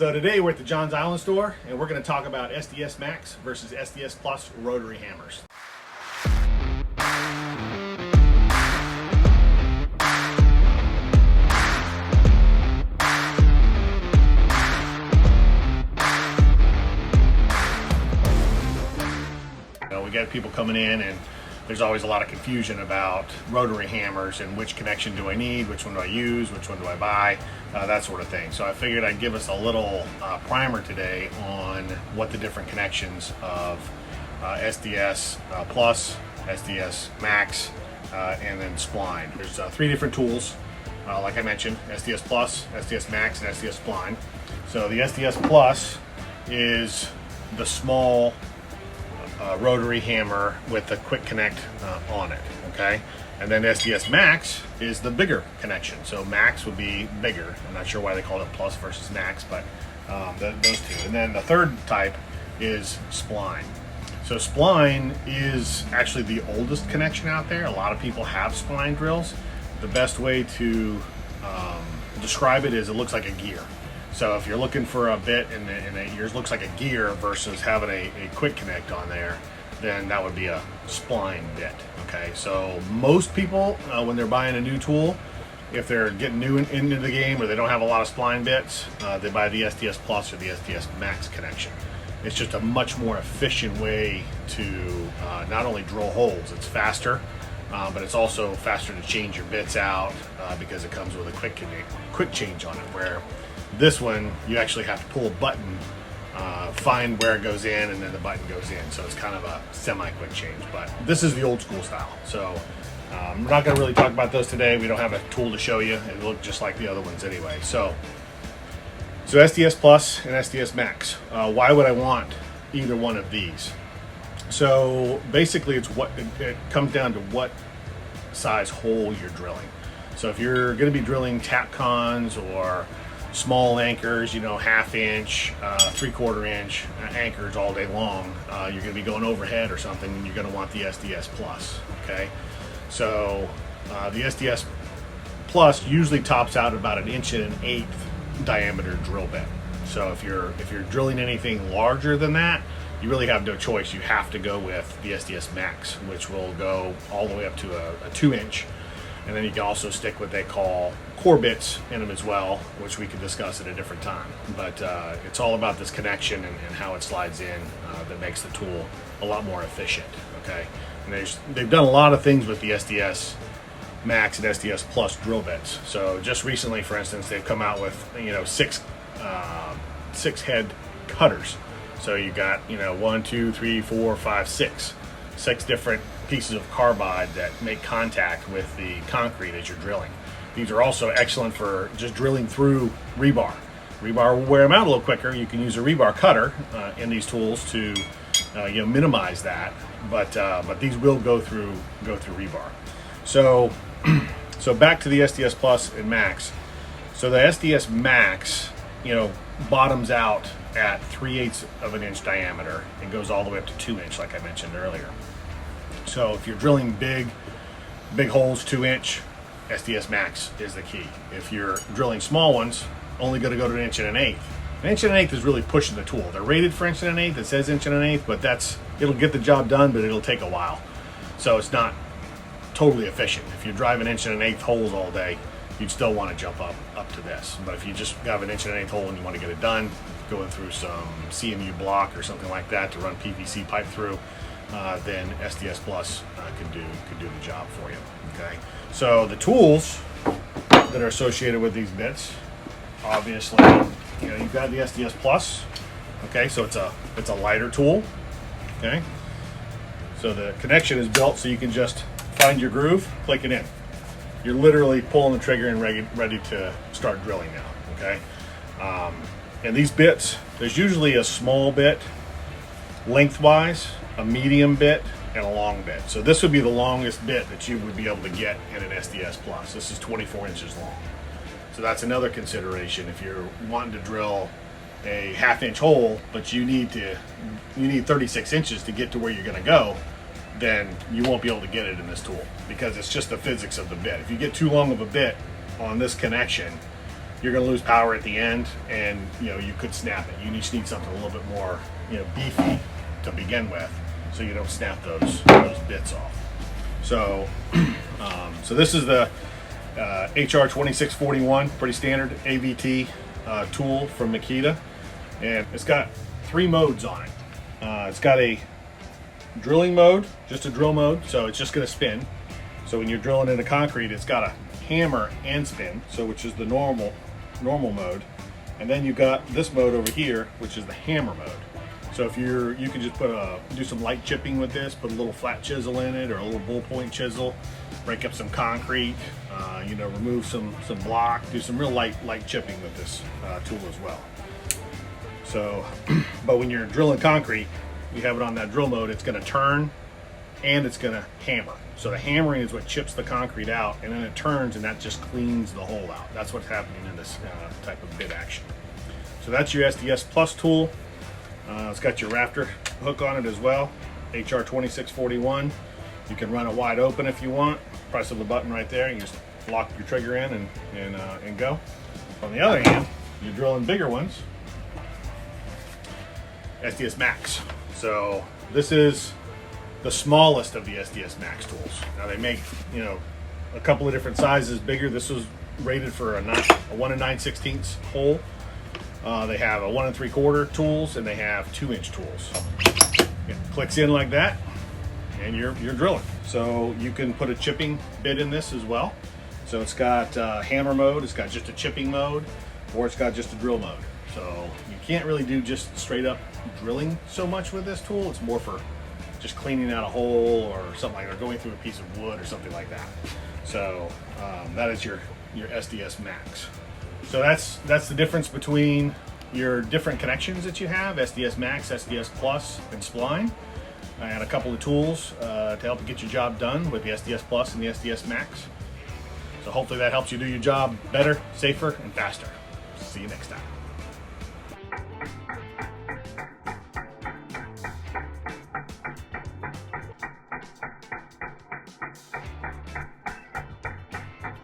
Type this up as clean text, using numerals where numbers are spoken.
So today we're at the Johns Island store and we're going to talk about SDS Max versus SDS Plus rotary hammers. We got people coming in and there's always a lot of confusion about rotary hammers and which connection do I need, which one do I use, which one do I buy, that sort of thing. So I figured I'd give us a little primer today on what the different connections of SDS Plus, SDS Max, and then Spline. There's three different tools, like I mentioned, SDS Plus, SDS Max, and SDS Spline. So the SDS Plus is the small rotary hammer with a quick connect on it, okay? And then SDS Max is the bigger connection. So Max would be bigger. I'm not sure why they call it Plus versus Max, but those two. And then the third type is Spline. So Spline is actually the oldest connection out there. A lot of people have Spline drills. The best way to describe it is it looks like a gear. So if you're looking for a bit and yours looks like a gear versus having a quick connect on there, then that would be a Spline bit. Okay, so most people when they're buying a new tool, if they're getting new into the game or they don't have a lot of Spline bits, they buy the SDS Plus or the SDS Max connection. It's just a much more efficient way to not only drill holes, it's faster, but it's also faster to change your bits out because it comes with a quick change on it, where this one, you actually have to pull a button, find where it goes in, and then the button goes in. So it's kind of a semi-quick change, but this is the old school style. So we're not going to really talk about those today. We don't have a tool to show you. It look just like the other ones anyway. So SDS Plus and SDS Max. Why would I want either one of these? So basically, it comes down to what size hole you're drilling. So if you're going to be drilling tap cons or small anchors, you know, 1/2 inch, 3/4 inch anchors all day long, you're going to be going overhead or something, and you're going to want the SDS Plus. Okay, so the SDS Plus usually tops out about 1 1/8 inch diameter drill bit. So if you're drilling anything larger than that, you really have no choice. You have to go with the SDS Max, which will go all the way up to a 2 inch. And then you can also stick what they call core bits in them as well, which we can discuss at a different time. But it's all about this connection and how it slides in that makes the tool a lot more efficient. Okay, and they've done a lot of things with the SDS Max and SDS Plus drill bits. So just recently, for instance, they've come out with six head cutters. So you got 1, 2, 3, 4, 5, 6 different pieces of carbide that make contact with the concrete as you're drilling. These are also excellent for just drilling through rebar. Rebar will wear them out a little quicker. You can use a rebar cutter in these tools to minimize that, but these will go through rebar. So back to the SDS Plus and Max. So the SDS Max, bottoms out at 3/8 of an inch diameter and goes all the way up to 2 inch, like I mentioned earlier. So if you're drilling big holes, 2 inch, SDS Max is the key. If you're drilling small ones, only going to go to 1 1/8 inch. 1 1/8 inch is really pushing the tool. They're rated for 1 1/8 inch. It says 1 1/8 inch, but it'll get the job done, but it'll take a while. So it's not totally efficient. If you're driving 1 1/8 inch holes all day, you'd still want to jump up to this. But if you just have 1 1/8 inch hole and you want to get it done, going through some CMU block or something like that to run PVC pipe through, then SDS Plus could do the job for you. Okay, so the tools that are associated with these bits, obviously, you've got the SDS Plus. Okay, so it's a lighter tool. Okay, so the connection is built so you can just find your groove, click it in. You're literally pulling the trigger and ready to start drilling now. Okay, and these bits, there's usually a small bit lengthwise, a medium bit, and a long bit. So this would be the longest bit that you would be able to get in an SDS Plus. This is 24 inches long. So that's another consideration if you're wanting to drill a 1/2 inch hole, but you need 36 inches to get to where you're going to go, then you won't be able to get it in this tool because it's just the physics of the bit. If you get too long of a bit on this connection, you're going to lose power at the end, and you could snap it. You just need something a little bit more beefy to begin with, so you don't snap those bits off. So so this is the HR 2641, pretty standard AVT tool from Makita, and it's got 3 modes on it. It's got a drilling mode, just a drill mode, so it's just going to spin. So when you're drilling into concrete, it's got a hammer and spin, so which is the normal mode, and then you got this mode over here, which is the hammer mode. So if you can just do some light chipping with this, put a little flat chisel in it or a little bull point chisel, break up some concrete, remove some block, do some real light chipping with this tool as well. So, but when you're drilling concrete, you have it on that drill mode, it's going to turn and it's going to hammer. So the hammering is what chips the concrete out, and then it turns and that just cleans the hole out. That's what's happening in this type of bit action. So that's your SDS Plus tool. It's got your rafter hook on it as well, HR 2641. You can run it wide open if you want. Press of the button right there, and you just lock your trigger in and go. On the other hand, you're drilling bigger ones, SDS Max. So this is the smallest of the SDS Max tools. Now they make a couple of different sizes bigger. This was rated for a 1 9/16 hole. They have a 1 3/4 tools, and they have 2-inch tools. It clicks in like that, and you're drilling. So you can put a chipping bit in this as well. So it's got hammer mode, it's got just a chipping mode, or it's got just a drill mode. So you can't really do just straight up drilling so much with this tool. It's more for just cleaning out a hole or something like that, or going through a piece of wood or something like that. So that is your SDS Max. So that's the difference between your different connections that you have, SDS Max, SDS Plus, and Spline. And a couple of tools to help you get your job done with the SDS Plus and the SDS Max. So hopefully that helps you do your job better, safer, and faster. See you next time.